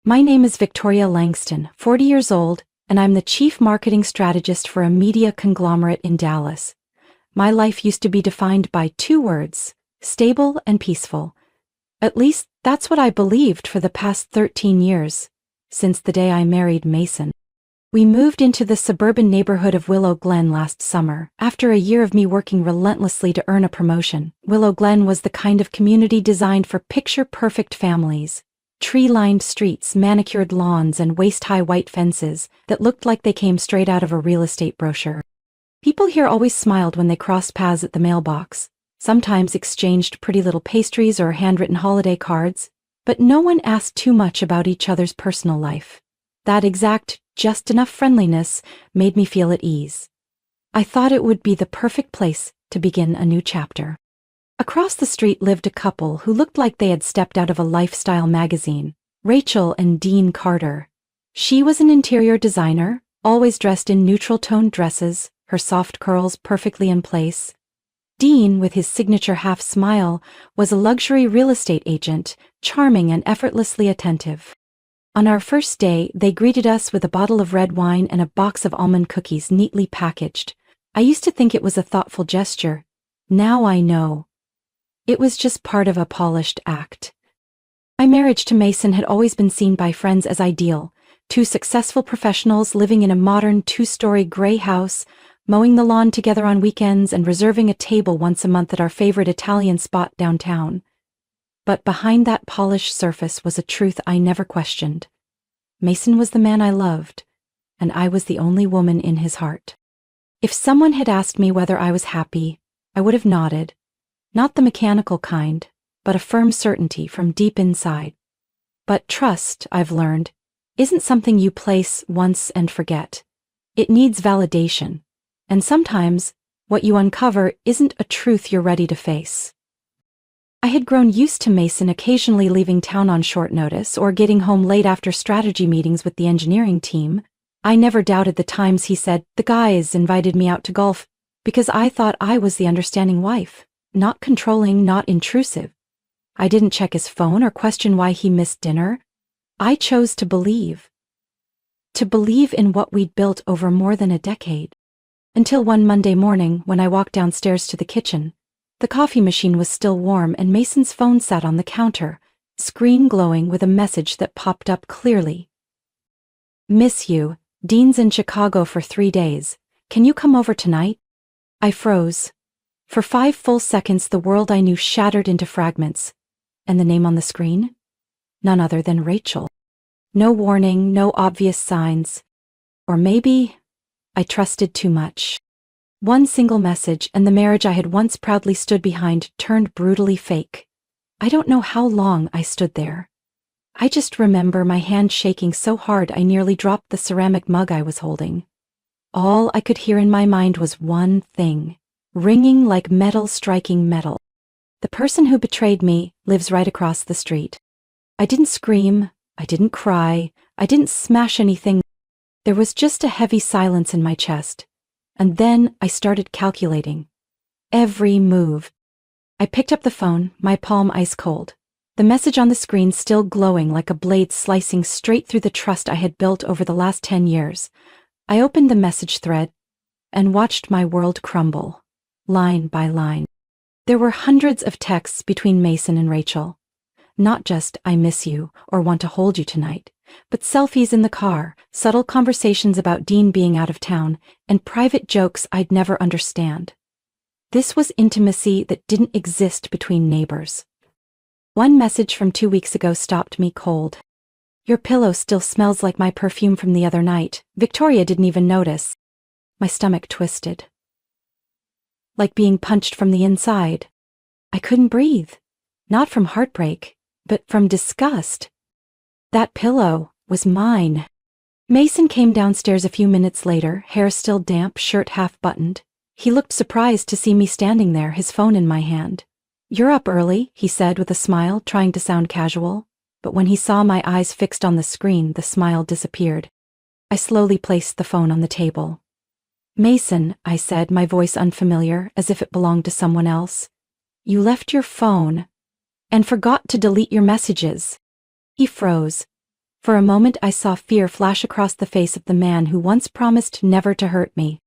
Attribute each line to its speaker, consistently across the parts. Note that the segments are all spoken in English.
Speaker 1: My name is Victoria Langston, 40 years old, and I'm the chief marketing strategist for a media conglomerate in Dallas. My life used to be defined by two words: stable and peaceful. At least, that's what I believed for the past 13 years, since the day I married Mason. We moved into the suburban neighborhood of Willow Glen last summer, after a year of me working relentlessly to earn a promotion. Willow Glen was the kind of community designed for picture-perfect families. Tree-lined streets, manicured lawns, and waist-high white fences that looked like they came straight out of a real estate brochure. People here always smiled when they crossed paths at the mailbox, sometimes exchanged pretty little pastries or handwritten holiday cards, but no one asked too much about each other's personal life. That exact, just enough friendliness made me feel at ease. I thought it would be the perfect place to begin a new chapter. Across the street lived a couple who looked like they had stepped out of a lifestyle magazine, Rachel and Dean Carter. She was an interior designer, always dressed in neutral-toned dresses, her soft curls perfectly in place. Dean, with his signature half-smile, was a luxury real estate agent, charming and effortlessly attentive. On our first day, they greeted us with a bottle of red wine and a box of almond cookies neatly packaged. I used to think it was a thoughtful gesture. Now I know. It was just part of a polished act. My marriage to Mason had always been seen by friends as ideal: two successful professionals living in a modern two-story gray house, mowing the lawn together on weekends and reserving a table once a month at our favorite Italian spot downtown. But behind that polished surface was a truth I never questioned. Mason was the man I loved, and I was the only woman in his heart. If someone had asked me whether I was happy, I would have nodded. Not the mechanical kind, but a firm certainty from deep inside. But trust, I've learned, isn't something you place once and forget. It needs validation, and sometimes what you uncover isn't a truth you're ready to face. I had grown used to Mason occasionally leaving town on short notice or getting home late after strategy meetings with the engineering team. I never doubted the times he said, "The guys invited me out to golf," because I thought I was the understanding wife, not controlling, not intrusive. I didn't check his phone or question why he missed dinner. I chose to believe. To believe in what we'd built over more than a decade. Until one Monday morning, when I walked downstairs to the kitchen, the coffee machine was still warm and Mason's phone sat on the counter, screen glowing with a message that popped up clearly. "Miss you. Dean's in Chicago for 3 days. Can you come over tonight?" I froze. For 5 full seconds the world I knew shattered into fragments. And the name on the screen? None other than Rachel. No warning, no obvious signs. Or maybe I trusted too much. One single message and the marriage I had once proudly stood behind turned brutally fake. I don't know how long I stood there. I just remember my hand shaking so hard I nearly dropped the ceramic mug I was holding. All I could hear in my mind was one thing, ringing like metal striking metal. The person who betrayed me lives right across the street. I didn't scream, I didn't cry, I didn't smash anything. There was just a heavy silence in my chest. And then I started calculating. Every move. I picked up the phone, my palm ice cold. The message on the screen still glowing like a blade slicing straight through the trust I had built over the last 10 years. I opened the message thread and watched my world crumble, line by line. There were hundreds of texts between Mason and Rachel. Not just, "I miss you," or "want to hold you tonight," but selfies in the car, subtle conversations about Dean being out of town, and private jokes I'd never understand. This was intimacy that didn't exist between neighbors. One message from 2 weeks ago stopped me cold. "Your pillow still smells like my perfume from the other night. Victoria didn't even notice." My stomach twisted. Like being punched from the inside. I couldn't breathe. Not from heartbreak, but from disgust. That pillow was mine. Mason came downstairs a few minutes later, hair still damp, shirt half buttoned. He looked surprised to see me standing there, his phone in my hand. "You're up early," he said with a smile, trying to sound casual. But when he saw my eyes fixed on the screen, the smile disappeared. I slowly placed the phone on the table. "Mason," I said, my voice unfamiliar, as if it belonged to someone else. "You left your phone and forgot to delete your messages." He froze. For a moment I saw fear flash across the face of the man who once promised never to hurt me.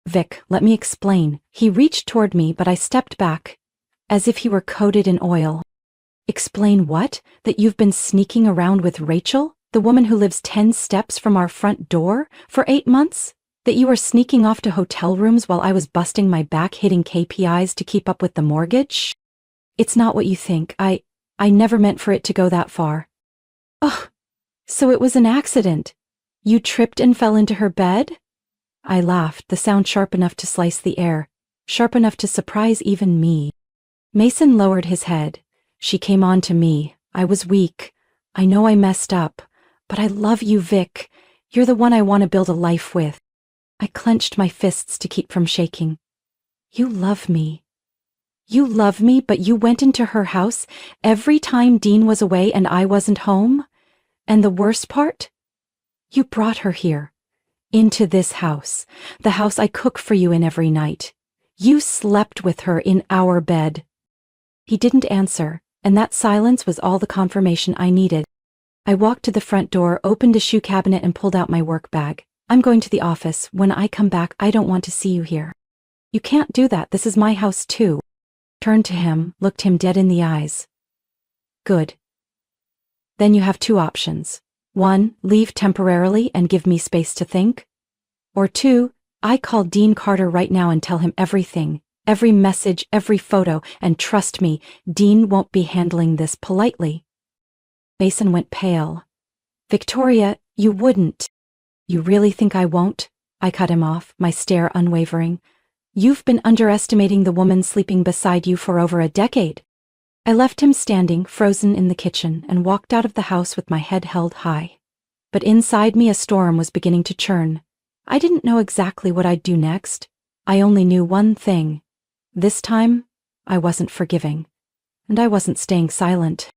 Speaker 1: Vic, let me explain. He reached toward me, but I stepped back, as if he were coated in oil. Explain what? That you've been sneaking around with Rachel, the woman who lives 10 steps from our front door, for 8 months? That you were sneaking off to hotel rooms while I was busting my back hitting KPIs to keep up with the mortgage? It's not what you think. I never meant for it to go that far. Ugh. So it was an accident. You tripped and fell into her bed? I laughed, the sound sharp enough to slice the air, sharp enough to surprise even me. Mason lowered his head. She came on to me. I was weak. I know I messed up, but I love you, Vic. You're the one I want to build a life with. I clenched my fists to keep from shaking. You love me. You love me, but you went into her house every time Dean was away and I wasn't home? And the worst part? You brought her here. Into this house. The house I cook for you in every night. You slept with her in our bed. He didn't answer, and that silence was all the confirmation I needed. I walked to the front door, opened a shoe cabinet, and pulled out my work bag. I'm going to the office. When I come back, I don't want to see you here. You can't do that. This is my house too. Turned to him, looked him dead in the eyes. Good. Then you have 2 options. 1, leave temporarily and give me space to think. Or 2, I call Dean Carter right now and tell him everything, every message, every photo, and trust me, Dean won't be handling this politely. Mason went pale. Victoria, you wouldn't. You really think I won't? I cut him off, my stare unwavering. You've been underestimating the woman sleeping beside you for over a decade. I left him standing, frozen in the kitchen, and walked out of the house with my head held high. But inside me a storm was beginning to churn. I didn't know exactly what I'd do next. I only knew one thing. This time, I wasn't forgiving. And I wasn't staying silent.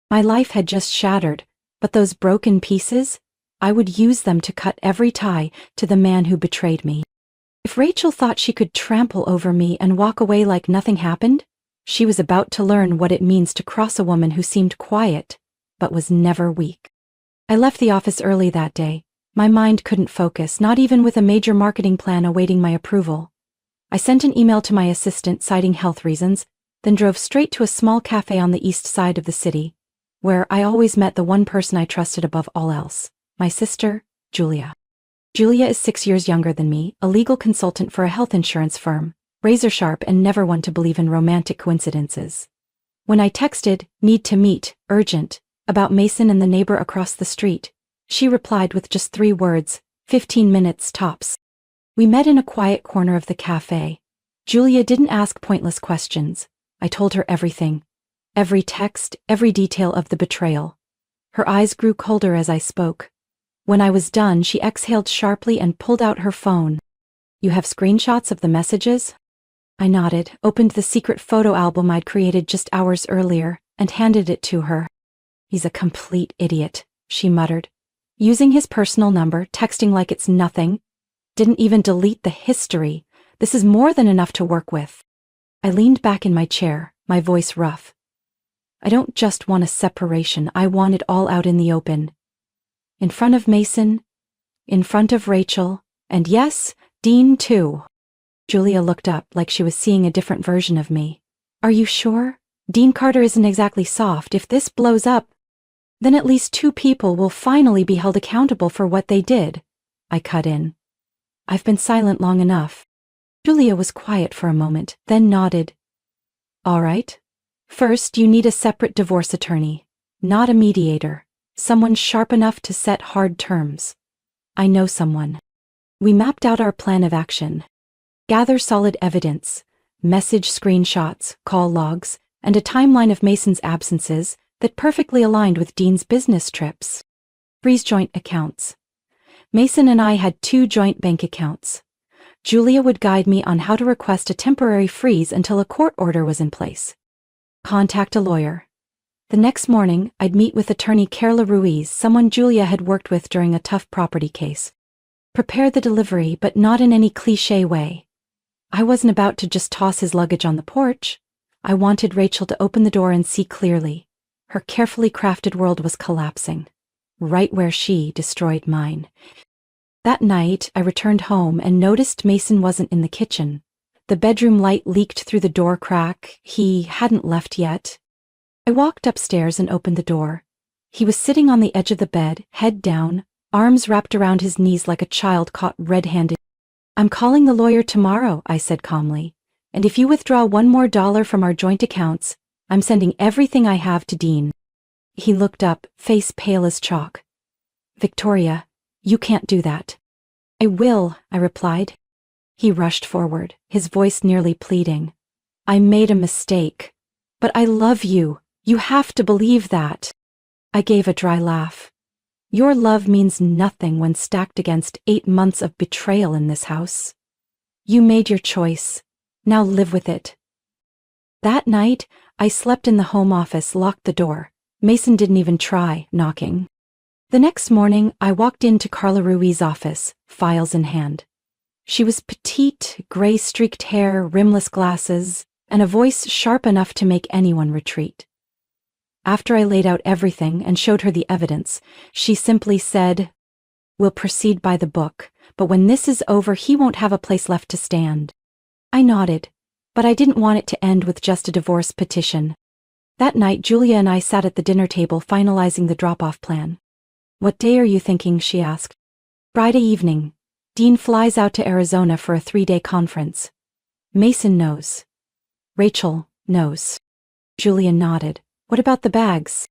Speaker 1: My life had just shattered, but those broken pieces, I would use them to cut every tie to the man who betrayed me. If Rachel thought she could trample over me and walk away like nothing happened, she was about to learn what it means to cross a woman who seemed quiet, but was never weak. I left the office early that day. My mind couldn't focus, not even with a major marketing plan awaiting my approval. I sent an email to my assistant citing health reasons, then drove straight to a small cafe on the east side of the city, where I always met the one person I trusted above all else, my sister, Julia. Julia is 6 years younger than me, a legal consultant for a health insurance firm, razor sharp and never one to believe in romantic coincidences. When I texted, need to meet, urgent, about Mason and the neighbor across the street, she replied with just 3 words, 15 minutes tops. We met in a quiet corner of the cafe. Julia didn't ask pointless questions. I told her everything. Every text, every detail of the betrayal. Her eyes grew colder as I spoke. When I was done, she exhaled sharply and pulled out her phone. You have screenshots of the messages? I nodded, opened the secret photo album I'd created just hours earlier, and handed it to her. He's a complete idiot, she muttered. Using his personal number, texting like it's nothing. Didn't even delete the history. This is more than enough to work with. I leaned back in my chair, my voice rough. I don't just want a separation, I want it all out in the open. In front of Mason, in front of Rachel, and yes, Dean too. Julia looked up like she was seeing a different version of me. Are you sure? Dean Carter isn't exactly soft. If this blows up, then at least 2 people will finally be held accountable for what they did. I cut in. I've been silent long enough. Julia was quiet for a moment, then nodded. All right. First, you need a separate divorce attorney, not a mediator. Someone sharp enough to set hard terms. I know someone. We mapped out our plan of action. Gather solid evidence, message screenshots, call logs, and a timeline of Mason's absences that perfectly aligned with Dean's business trips. Freeze joint accounts. Mason and I had 2 joint bank accounts. Julia would guide me on how to request a temporary freeze until a court order was in place. Contact a lawyer. The next morning, I'd meet with attorney Carla Ruiz, someone Julia had worked with during a tough property case. Prepare the delivery, but not in any cliché way. I wasn't about to just toss his luggage on the porch. I wanted Rachel to open the door and see clearly. Her carefully crafted world was collapsing. right where she destroyed mine. That night, I returned home and noticed Mason wasn't in the kitchen. The bedroom light leaked through the door crack. He hadn't left yet. I walked upstairs and opened the door. He was sitting on the edge of the bed, head down, arms wrapped around his knees like a child caught red-handed. "I'm calling the lawyer tomorrow," I said calmly. "And if you withdraw $1 more from our joint accounts, I'm sending everything I have to Dean." He looked up, face pale as chalk. "Victoria, you can't do that." "I will," I replied. He rushed forward, his voice nearly pleading. "I made a mistake. But I love you. You have to believe that." I gave a dry laugh. "Your love means nothing when stacked against 8 months of betrayal in this house. You made your choice. Now live with it." That night, I slept in the home office, locked the door. Mason didn't even try knocking. The next morning, I walked into Carla Ruiz's office, files in hand. She was petite, gray-streaked hair, rimless glasses, and a voice sharp enough to make anyone retreat. After I laid out everything and showed her the evidence, she simply said, "We'll proceed by the book, but when this is over, he won't have a place left to stand." I nodded, but I didn't want it to end with just a divorce petition. That night, Julia and I sat at the dinner table finalizing the drop-off plan. "What day are you thinking?" she asked. "Friday evening. Dean flies out to Arizona for a 3-day conference. Mason knows. Rachel knows." Julia nodded. "What about the bags?"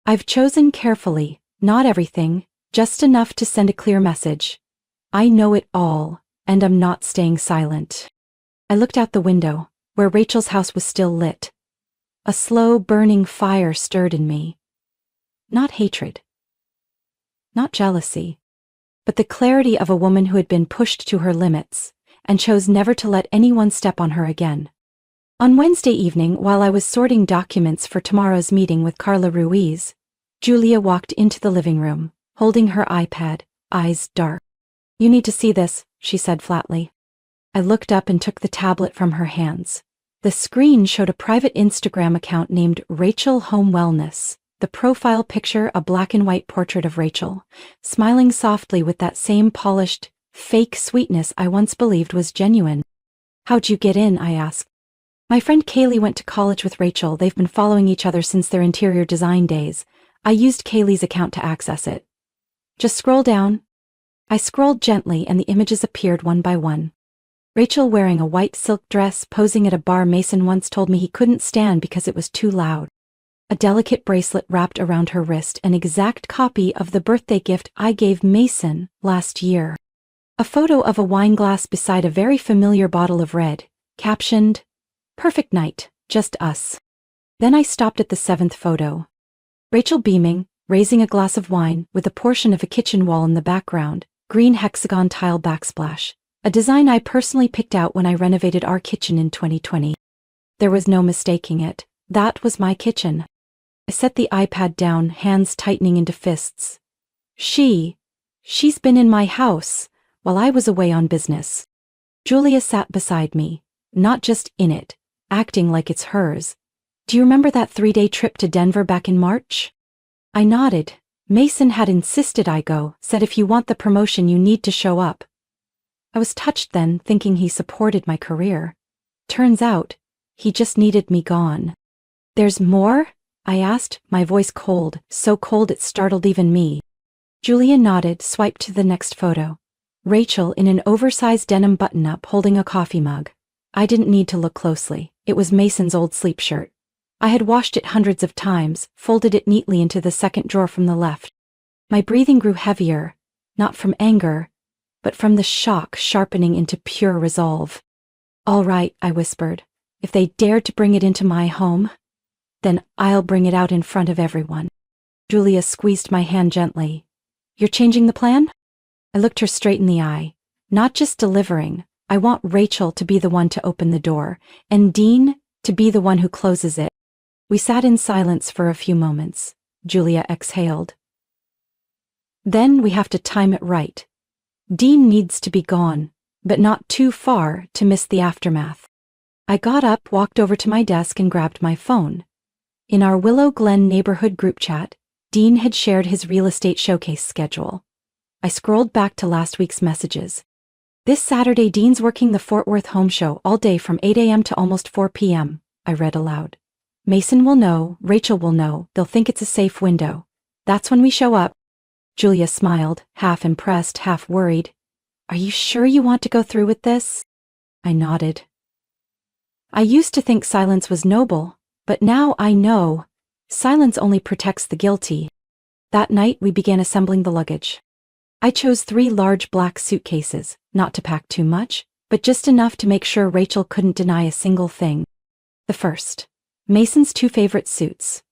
Speaker 1: "I've chosen carefully, not everything, just enough to send a clear message. I know it all, and I'm not staying silent." I looked out the window, where Rachel's house was still lit. A slow, burning fire stirred in me. Not hatred. Not jealousy. But the clarity of a woman who had been pushed to her limits, and chose never to let anyone step on her again. On Wednesday evening, while I was sorting documents for tomorrow's meeting with Carla Ruiz, Julia walked into the living room, holding her iPad, eyes dark. "You need to see this," she said flatly. I looked up and took the tablet from her hands. The screen showed a private Instagram account named Rachel Home Wellness. The profile picture, a black and white portrait of Rachel, smiling softly with that same polished, fake sweetness I once believed was genuine. "How'd you get in?" I asked. "My friend Kaylee went to college with Rachel. They've been following each other since their interior design days. I used Kaylee's account to access it." "Just scroll down." I scrolled gently and the images appeared one by one. Rachel wearing a white silk dress, posing at a bar Mason once told me he couldn't stand because it was too loud. A delicate bracelet wrapped around her wrist, an exact copy of the birthday gift I gave Mason last year. A photo of a wine glass beside a very familiar bottle of red, captioned, "Perfect night, just us." Then I stopped at the 7th photo. Rachel beaming, raising a glass of wine with a portion of a kitchen wall in the background, green hexagon tile backsplash, a design I personally picked out when I renovated our kitchen in 2020. There was no mistaking it. That was my kitchen. I set the iPad down, hands tightening into fists. She's been in my house while I was away on business. Julia sat beside me, not just in it, acting like it's hers. "Do you remember that 3-day trip to Denver back in March?" I nodded. "Mason had insisted I go, said if you want the promotion you need to show up." I was touched then, thinking he supported my career. Turns out, he just needed me gone. "There's more?" I asked, my voice cold, so cold it startled even me. Julia nodded, swiped to the next photo. Rachel in an oversized denim button-up holding a coffee mug. I didn't need to look closely. It was Mason's old sleep shirt. I had washed it hundreds of times, folded it neatly into the second drawer from the left. My breathing grew heavier, not from anger, but from the shock sharpening into pure resolve. "All right," I whispered. "If they dared to bring it into my home, then I'll bring it out in front of everyone." Julia squeezed my hand gently. "You're changing the plan?" I looked her straight in the eye. "Not just delivering. I want Rachel to be the one to open the door, and Dean to be the one who closes it." We sat in silence for a few moments. Julia exhaled. "Then we have to time it right. Dean needs to be gone, but not too far to miss the aftermath." I got up, walked over to my desk and grabbed my phone. In our Willow Glen neighborhood group chat, Dean had shared his real estate showcase schedule. I scrolled back to last week's messages. This Saturday, Dean's working the Fort Worth home show all day from 8 a.m. to almost 4 p.m., I read aloud. Mason will know, Rachel will know, they'll think it's a safe window. That's when we show up. Julia smiled, half impressed, half worried. Are you sure you want to go through with this? I nodded. I used to think silence was noble, but now I know. Silence only protects the guilty. That night we began assembling the luggage. I chose 3 large black suitcases, not to pack too much, but just enough to make sure Rachel couldn't deny a single thing. The first, Mason's 2 favorite suits.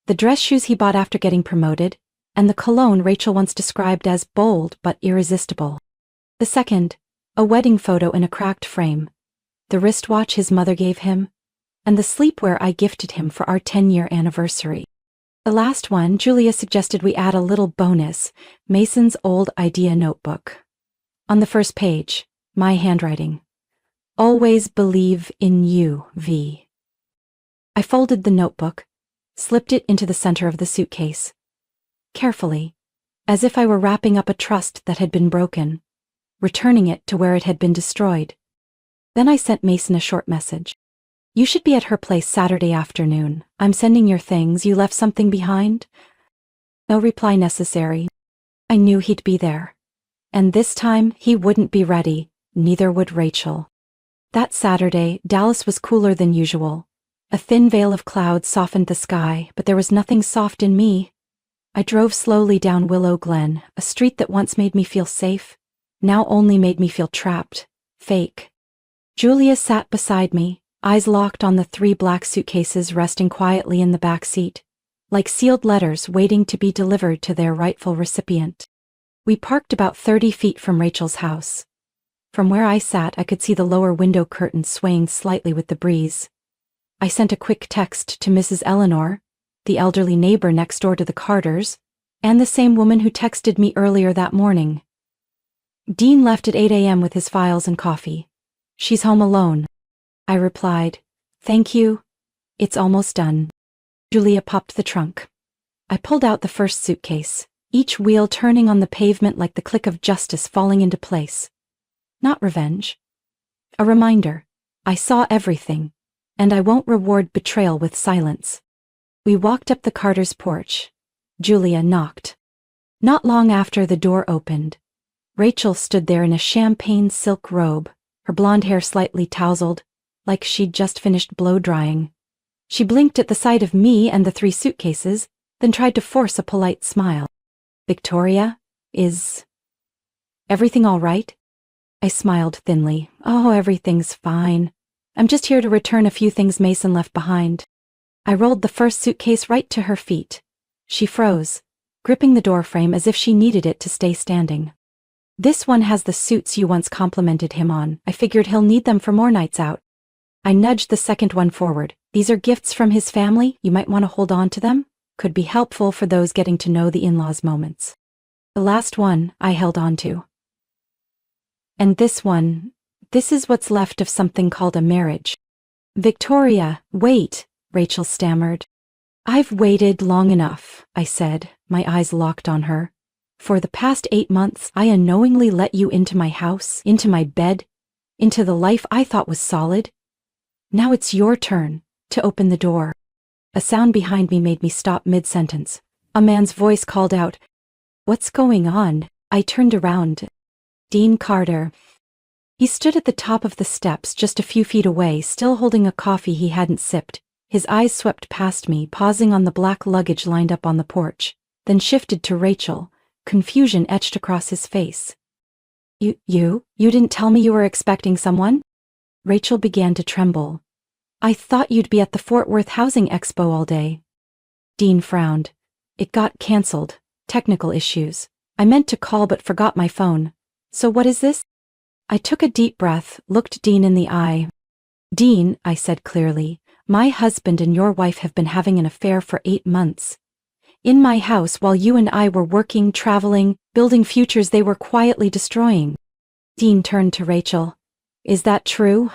Speaker 1: The dress shoes he bought after getting promoted, and the cologne Rachel once described as bold but irresistible. The second, a wedding photo in a cracked frame. The wristwatch his mother gave him, and the sleepwear I gifted him for our 10-year anniversary. The last one, Julia suggested we add a little bonus, Mason's old idea notebook. On the first page, my handwriting. Always believe in you, V. I folded the notebook, slipped it into the center of the suitcase. Carefully, as if I were wrapping up a trust that had been broken, returning it to where it had been destroyed. Then I sent Mason a short message. You should be at her place Saturday afternoon. I'm sending your things. You left something behind? No reply necessary. I knew he'd be there. And this time he wouldn't be ready, neither would Rachel. That Saturday, Dallas was cooler than usual. A thin veil of clouds softened the sky, but there was nothing soft in me. I drove slowly down Willow Glen, a street that once made me feel safe, now only made me feel trapped, fake. Julia sat beside me, eyes locked on the 3 black suitcases resting quietly in the back seat, like sealed letters waiting to be delivered to their rightful recipient. We parked about 30 feet from Rachel's house. From where I sat, I could see the lower window curtains swaying slightly with the breeze. I sent a quick text to Mrs. Eleanor, the elderly neighbor next door to the Carters, and the same woman who texted me earlier that morning. Dean left at 8 a.m. with his files and coffee. She's home alone. I replied, thank you. It's almost done. Julia popped the trunk. I pulled out the first suitcase, each wheel turning on the pavement like the click of justice falling into place. Not revenge. A reminder. I saw everything, and I won't reward betrayal with silence. We walked up the Carter's porch. Julia knocked. Not long after the door opened, Rachel stood there in a champagne silk robe, her blonde hair slightly tousled, like she'd just finished blow-drying. She blinked at the sight of me and the 3 suitcases, then tried to force a polite smile. Victoria, is everything all right? I smiled thinly. Oh, everything's fine. I'm just here to return a few things Mason left behind. I rolled the first suitcase right to her feet. She froze, gripping the doorframe as if she needed it to stay standing. This one has the suits you once complimented him on. I figured he'll need them for more nights out. I nudged the second one forward. These are gifts from his family. You might want to hold on to them. Could be helpful for those getting to know the in-laws moments. The last one I held on to. And this one, this is what's left of something called a marriage. Victoria, wait, Rachel stammered. I've waited long enough, I said, my eyes locked on her. For the past 8 months, I unknowingly let you into my house, into my bed, into the life I thought was solid. Now it's your turn to open the door. A sound behind me made me stop mid-sentence. A man's voice called out, "What's going on?" I turned around. Dean Carter. He stood at the top of the steps just a few feet away, still holding a coffee he hadn't sipped. His eyes swept past me, pausing on the black luggage lined up on the porch, then shifted to Rachel, confusion etched across his face. You didn't tell me you were expecting someone?" Rachel began to tremble. "I thought you'd be at the Fort Worth Housing Expo all day." Dean frowned. "It got cancelled. Technical issues. I meant to call but forgot my phone. So what is this?" I took a deep breath, looked Dean in the eye. "Dean," I said clearly, "my husband and your wife have been having an affair for 8 months. In my house while you and I were working, traveling, building futures they were quietly destroying." Dean turned to Rachel. "Is that true?"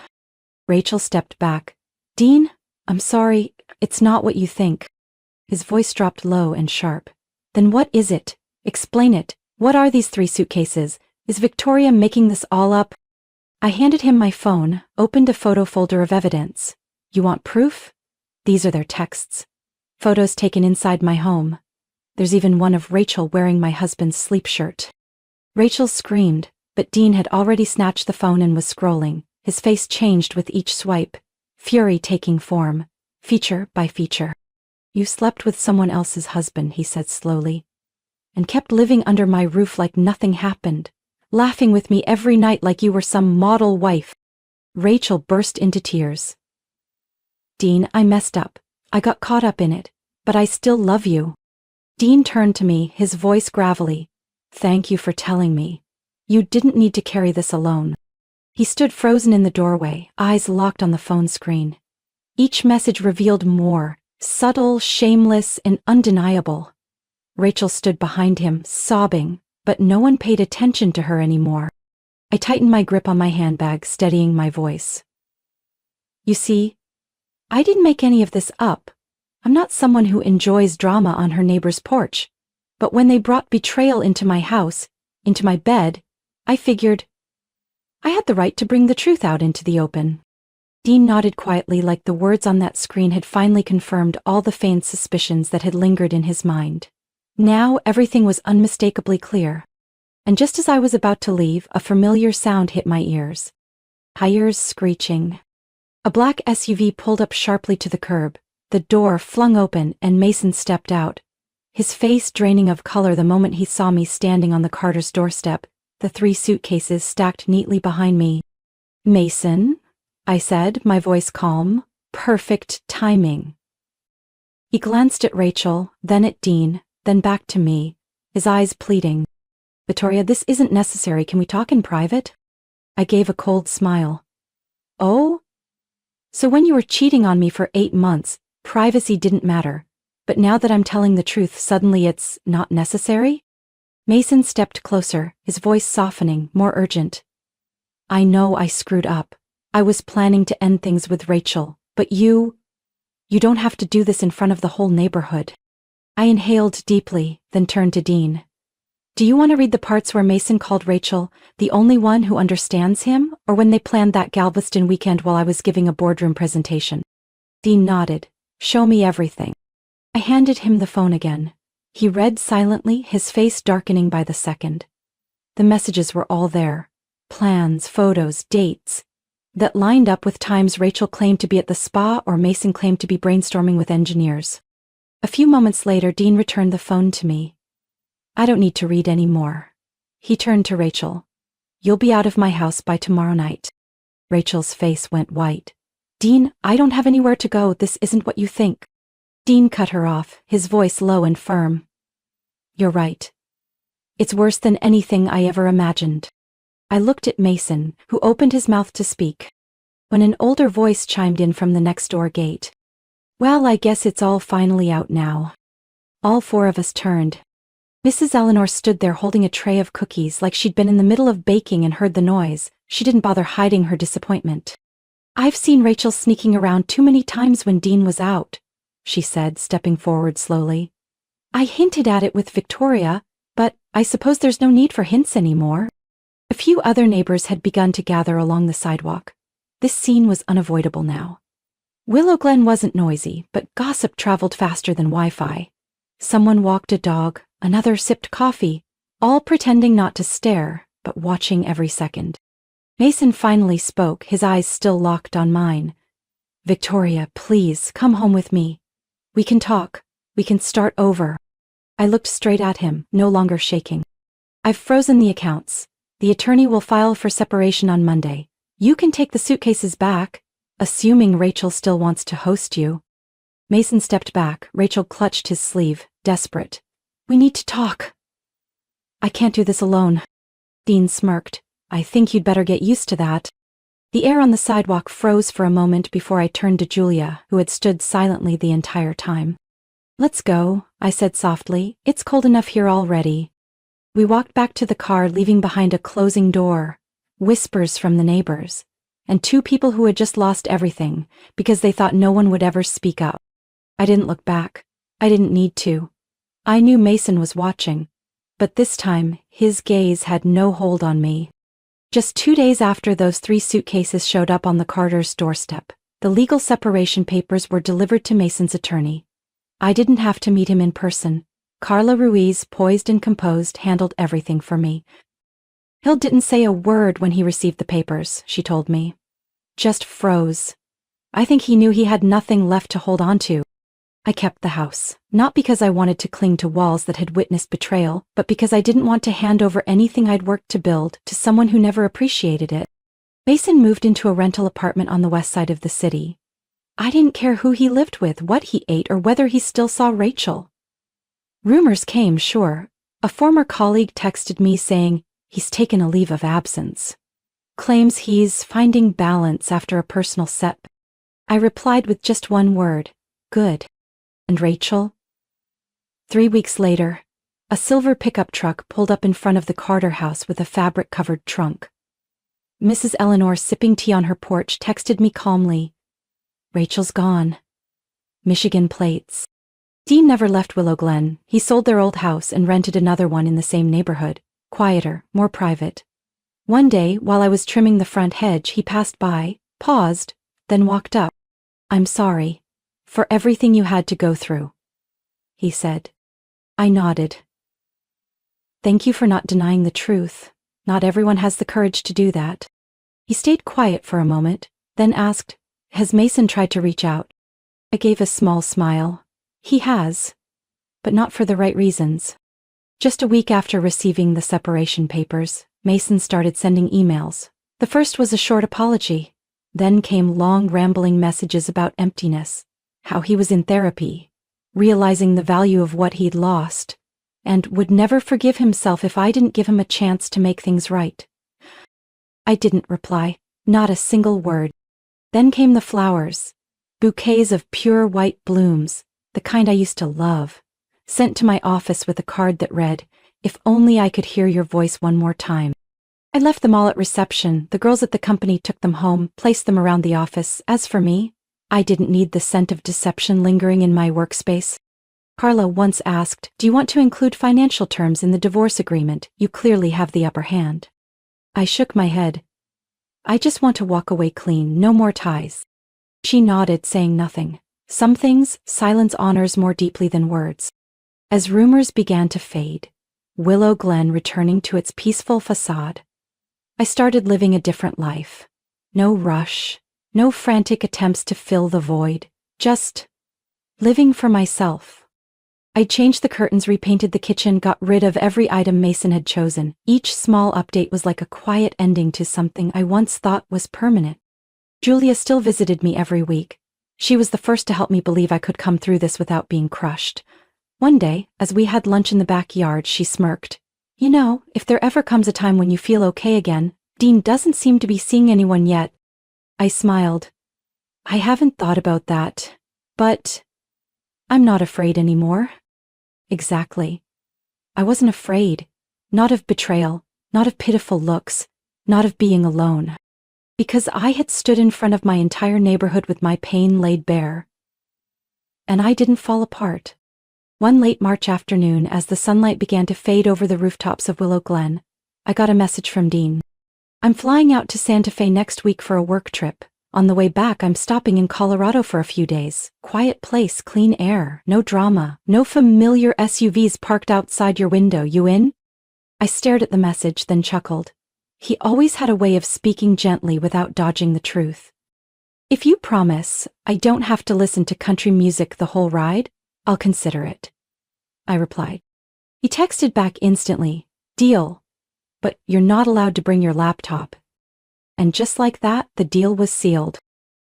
Speaker 1: Rachel stepped back. "Dean, I'm sorry, it's not what you think." His voice dropped low and sharp. Then what is it? Explain it. What are these 3 suitcases? Is Victoria making this all up? I handed him my phone, opened a photo folder of evidence. You want proof? These are their texts. Photos taken inside my home. There's even one of Rachel wearing my husband's sleep shirt. Rachel screamed, but Dean had already snatched the phone and was scrolling. His face changed with each swipe, fury taking form, feature by feature. You slept with someone else's husband, he said slowly, and kept living under my roof like nothing happened, laughing with me every night like you were some model wife. Rachel burst into tears. Dean, I messed up. I got caught up in it, but I still love you. Dean turned to me, his voice gravelly. Thank you for telling me. You didn't need to carry this alone. He stood frozen in the doorway, eyes locked on the phone screen. Each message revealed more, subtle, shameless, and undeniable. Rachel stood behind him, sobbing, but no one paid attention to her anymore. I tightened my grip on my handbag, steadying my voice. You see, I didn't make any of this up. I'm not someone who enjoys drama on her neighbor's porch. But when they brought betrayal into my house, into my bed, I figured I had the right to bring the truth out into the open. Dean nodded quietly like the words on that screen had finally confirmed all the faint suspicions that had lingered in his mind. Now everything was unmistakably clear. And just as I was about to leave, a familiar sound hit my ears. Tires screeching. A black SUV pulled up sharply to the curb. The door flung open and Mason stepped out, his face draining of color the moment he saw me standing on the Carter's doorstep, the 3 suitcases stacked neatly behind me. Mason, I said, my voice calm. Perfect timing. He glanced at Rachel, then at Dean, then back to me, his eyes pleading. Victoria, this isn't necessary. Can we talk in private? I gave a cold smile. Oh? So when you were cheating on me for 8 months, privacy didn't matter. But now that I'm telling the truth, suddenly it's not necessary? Mason stepped closer, his voice softening, more urgent. I know I screwed up. I was planning to end things with Rachel, but you don't have to do this in front of the whole neighborhood. I inhaled deeply, then turned to Dean. Do you want to read the parts where Mason called Rachel the only one who understands him, or when they planned that Galveston weekend while I was giving a boardroom presentation? Dean nodded. Show me everything. I handed him the phone again. He read silently, his face darkening by the second. The messages were all there. Plans, photos, dates. That lined up with times Rachel claimed to be at the spa or Mason claimed to be brainstorming with engineers. A few moments later, Dean returned the phone to me. I don't need to read any more. He turned to Rachel. You'll be out of my house by tomorrow night. Rachel's face went white. Dean, I don't have anywhere to go. This isn't what you think. Dean cut her off, his voice low and firm. You're right. It's worse than anything I ever imagined. I looked at Mason, who opened his mouth to speak, when an older voice chimed in from the next door gate. Well, I guess it's all finally out now. All 4 of us turned. Mrs. Eleanor stood there holding a tray of cookies like she'd been in the middle of baking and heard the noise. She didn't bother hiding her disappointment. I've seen Rachel sneaking around too many times when Dean was out, she said, stepping forward slowly. I hinted at it with Victoria, but I suppose there's no need for hints anymore. A few other neighbors had begun to gather along the sidewalk. This scene was unavoidable now. Willow Glen wasn't noisy, but gossip traveled faster than Wi-Fi. Someone walked a dog, another sipped coffee, all pretending not to stare, but watching every second. Mason finally spoke, his eyes still locked on mine. Victoria, please, come home with me. We can talk. We can start over. I looked straight at him, no longer shaking. I've frozen the accounts. The attorney will file for separation on Monday. You can take the suitcases back, assuming Rachel still wants to host you. Mason stepped back. Rachel clutched his sleeve, desperate. We need to talk. I can't do this alone. Dean smirked. I think you'd better get used to that. The air on the sidewalk froze for a moment before I turned to Julia, who had stood silently the entire time. Let's go, I said softly. It's cold enough here already. We walked back to the car, leaving behind a closing door, whispers from the neighbors, and 2 people who had just lost everything because they thought no one would ever speak up. I didn't look back. I didn't need to. I knew Mason was watching, but this time, his gaze had no hold on me. Just 2 days after those 3 suitcases showed up on the Carters' doorstep, the legal separation papers were delivered to Mason's attorney. I didn't have to meet him in person. Carla Ruiz, poised and composed, handled everything for me. Hill didn't say a word when he received the papers, she told me. Just froze. I think he knew he had nothing left to hold on to. I kept the house, not because I wanted to cling to walls that had witnessed betrayal, but because I didn't want to hand over anything I'd worked to build to someone who never appreciated it. Mason moved into a rental apartment on the west side of the city. I didn't care who he lived with, what he ate, or whether he still saw Rachel. Rumors came, sure. A former colleague texted me saying he's taken a leave of absence. Claims he's finding balance after a personal setback. I replied with just one word: good. And Rachel? 3 weeks later, a silver pickup truck pulled up in front of the Carter house with a fabric-covered trunk. Mrs. Eleanor, sipping tea on her porch, texted me calmly, "Rachel's gone. Michigan plates." Dean never left Willow Glen. He sold their old house and rented another one in the same neighborhood, quieter, more private. One day, while I was trimming the front hedge, he passed by, paused, then walked up. "I'm sorry for everything you had to go through," he said. I nodded. "Thank you for not denying the truth. Not everyone has the courage to do that." He stayed quiet for a moment, then asked, "Has Mason tried to reach out?" I gave a small smile. "He has, but not for the right reasons." Just a week after receiving the separation papers, Mason started sending emails. The first was a short apology. Then came long, rambling messages about emptiness, how he was in therapy, realizing the value of what he'd lost, and would never forgive himself if I didn't give him a chance to make things right. I didn't reply, not a single word. Then came the flowers, bouquets of pure white blooms, the kind I used to love, sent to my office with a card that read, "If only I could hear your voice one more time." I left them all at reception. The girls at the company took them home, placed them around the office. As for me, I didn't need the scent of deception lingering in my workspace. Carla once asked, "Do you want to include financial terms in the divorce agreement? You clearly have the upper hand." I shook my head. "I just want to walk away clean, no more ties." She nodded, saying nothing. Some things silence honors more deeply than words. As rumors began to fade, Willow Glen returning to its peaceful facade, I started living a different life. No rush, no frantic attempts to fill the void, just living for myself. I changed the curtains, repainted the kitchen, got rid of every item Mason had chosen. Each small update was like a quiet ending to something I once thought was permanent. Julia still visited me every week. She was the first to help me believe I could come through this without being crushed. One day, as we had lunch in the backyard, she smirked. "You know, if there ever comes a time when you feel okay again, Dean doesn't seem to be seeing anyone yet." I smiled. "I haven't thought about that, but I'm not afraid anymore." Exactly. I wasn't afraid. Not of betrayal, not of pitiful looks, not of being alone. Because I had stood in front of my entire neighborhood with my pain laid bare. And I didn't fall apart. One late March afternoon, as the sunlight began to fade over the rooftops of Willow Glen, I got a message from Dean. "I'm flying out to Santa Fe next week for a work trip. On the way back, I'm stopping in Colorado for a few days. Quiet place, clean air, no drama, no familiar SUVs parked outside your window. You in?" I stared at the message, then chuckled. He always had a way of speaking gently without dodging the truth. "If you promise I don't have to listen to country music the whole ride, I'll consider it," I replied. He texted back instantly, "Deal, but you're not allowed to bring your laptop." And just like that, the deal was sealed.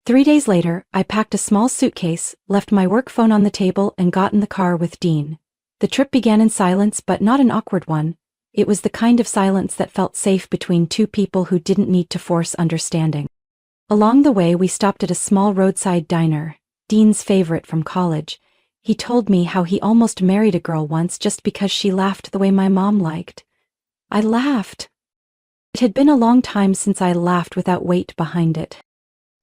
Speaker 1: 3 days later, I packed a small suitcase, left my work phone on the table, and got in the car with Dean. The trip began in silence, but not an awkward one. It was the kind of silence that felt safe between two people who didn't need to force understanding. Along the way, we stopped at a small roadside diner, Dean's favorite from college. He told me how he almost married a girl once just because she laughed the way my mom liked. I laughed. It had been a long time since I laughed without weight behind it.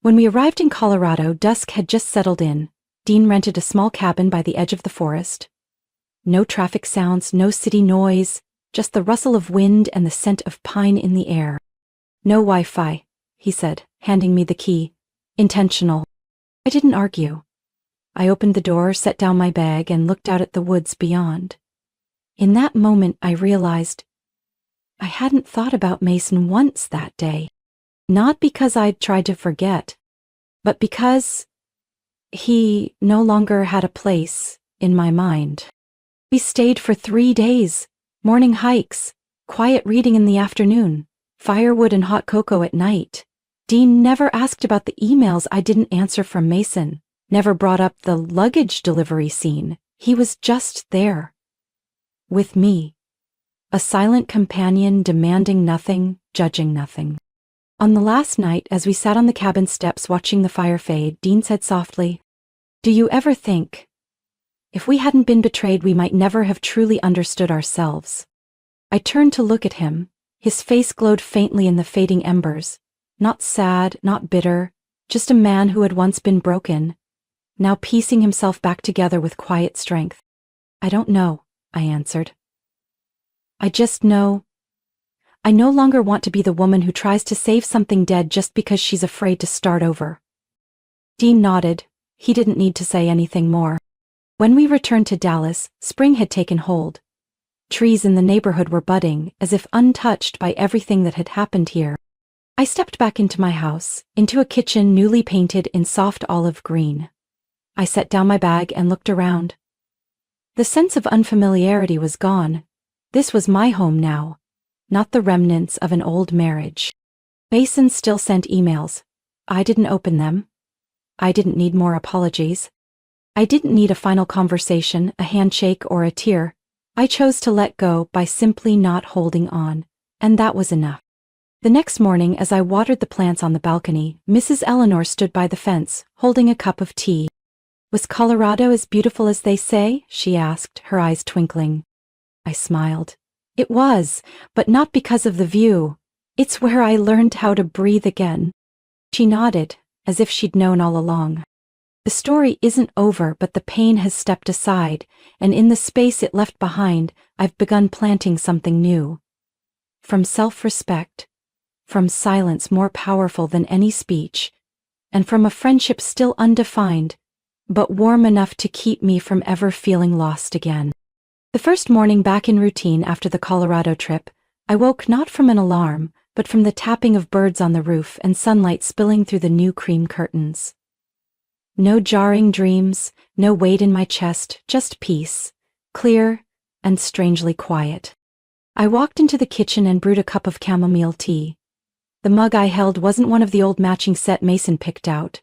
Speaker 1: When we arrived in Colorado, dusk had just settled in. Dean rented a small cabin by the edge of the forest. No traffic sounds, no city noise, just the rustle of wind and the scent of pine in the air. No Wi-Fi, he said, handing me the key. Intentional. I didn't argue. I opened the door, set down my bag, and looked out at the woods beyond. In that moment, I realized I hadn't thought about Mason once that day. Not because I'd tried to forget, but because he no longer had a place in my mind. We stayed for 3 days, morning hikes, quiet reading in the afternoon, firewood and hot cocoa at night. Dean never asked about the emails I didn't answer from Mason, never brought up the luggage delivery scene. He was just there. With me. A silent companion demanding nothing, judging nothing. On the last night, as we sat on the cabin steps watching the fire fade, Dean said softly, "Do you ever think, if we hadn't been betrayed, we might never have truly understood ourselves?" I turned to look at him. His face glowed faintly in the fading embers. Not sad, not bitter, just a man who had once been broken, now piecing himself back together with quiet strength. "I don't know," I answered. "I just know. I no longer want to be the woman who tries to save something dead just because she's afraid to start over." Dean nodded. He didn't need to say anything more. When we returned to Dallas, spring had taken hold. Trees in the neighborhood were budding, as if untouched by everything that had happened here. I stepped back into my house, into a kitchen newly painted in soft olive green. I set down my bag and looked around. The sense of unfamiliarity was gone. This was my home now, not the remnants of an old marriage. Mason still sent emails. I didn't open them. I didn't need more apologies. I didn't need a final conversation, a handshake, or a tear. I chose to let go by simply not holding on, and that was enough. The next morning, as I watered the plants on the balcony, Mrs. Eleanor stood by the fence, holding a cup of tea. "Was Colorado as beautiful as they say?" she asked, her eyes twinkling. I smiled. "It was, but not because of the view. It's where I learned how to breathe again." She nodded, as if she'd known all along. The story isn't over, but the pain has stepped aside, and in the space it left behind, I've begun planting something new. From self-respect, from silence more powerful than any speech, and from a friendship still undefined, but warm enough to keep me from ever feeling lost again. The first morning back in routine after the Colorado trip, I woke not from an alarm, but from the tapping of birds on the roof and sunlight spilling through the new cream curtains. No jarring dreams, no weight in my chest, just peace, clear and strangely quiet. I walked into the kitchen and brewed a cup of chamomile tea. The mug I held wasn't one of the old matching set Mason picked out.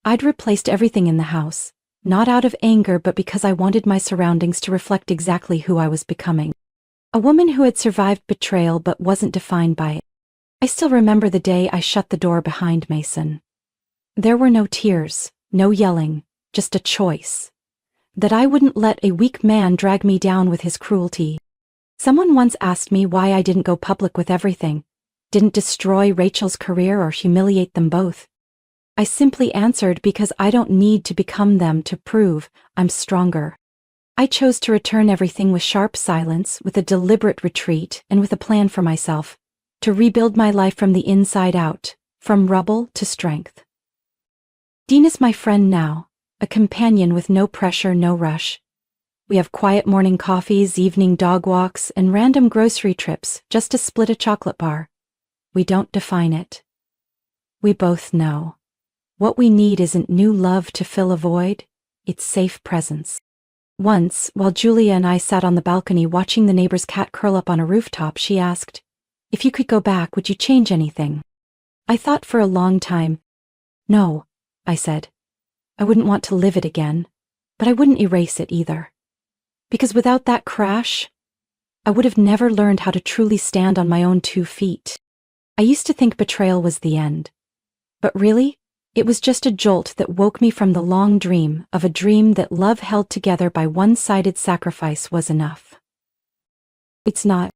Speaker 1: I'd replaced everything in the house, not out of anger but because I wanted my surroundings to reflect exactly who I was becoming. A woman who had survived betrayal but wasn't defined by it. I still remember the day I shut the door behind Mason. There were no tears, no yelling, just a choice. That I wouldn't let a weak man drag me down with his cruelty. Someone once asked me why I didn't go public with everything, didn't destroy Rachel's career or humiliate them both. I simply answered because I don't need to become them to prove I'm stronger. I chose to return everything with sharp silence, with a deliberate retreat, and with a plan for myself, to rebuild my life from the inside out, from rubble to strength. Dean is my friend now, a companion with no pressure, no rush. We have quiet morning coffees, evening dog walks, and random grocery trips just to split a chocolate bar. We don't define it. We both know. What we need isn't new love to fill a void, it's safe presence. Once, while Julia and I sat on the balcony watching the neighbor's cat curl up on a rooftop, she asked, "If you could go back, would you change anything?" I thought for a long time. "No," I said. "I wouldn't want to live it again, but I wouldn't erase it either. Because without that crash, I would have never learned how to truly stand on my own 2 feet. I used to think betrayal was the end. But really, it was just a jolt that woke me from the long dream of a dream that love held together by one-sided sacrifice was enough. It's not.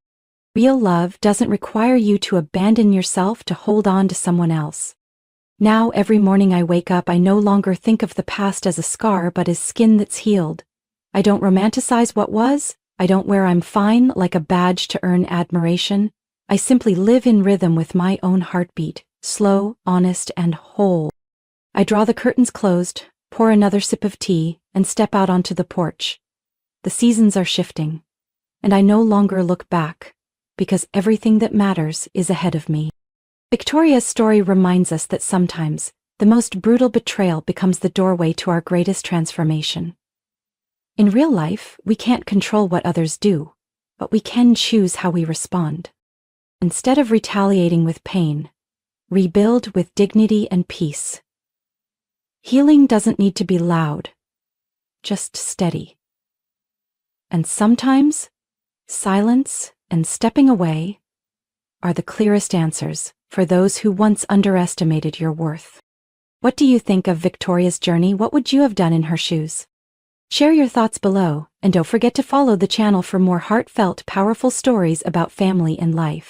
Speaker 1: Real love doesn't require you to abandon yourself to hold on to someone else. Now every morning I wake up, I no longer think of the past as a scar but as skin that's healed, I don't romanticize what was. I don't wear I'm fine like a badge to earn admiration. I simply live in rhythm with my own heartbeat, slow, honest, and whole. I draw the curtains closed, pour another sip of tea, and step out onto the porch. The seasons are shifting, and I no longer look back, because everything that matters is ahead of me. Victoria's story reminds us that sometimes, the most brutal betrayal becomes the doorway to our greatest transformation. In real life, we can't control what others do, but we can choose how we respond. Instead of retaliating with pain, rebuild with dignity and peace. Healing doesn't need to be loud, just steady. And sometimes, silence and stepping away are the clearest answers for those who once underestimated your worth. What do you think of Victoria's journey? What would you have done in her shoes? Share your thoughts below, and don't forget to follow the channel for more heartfelt, powerful stories about family and life.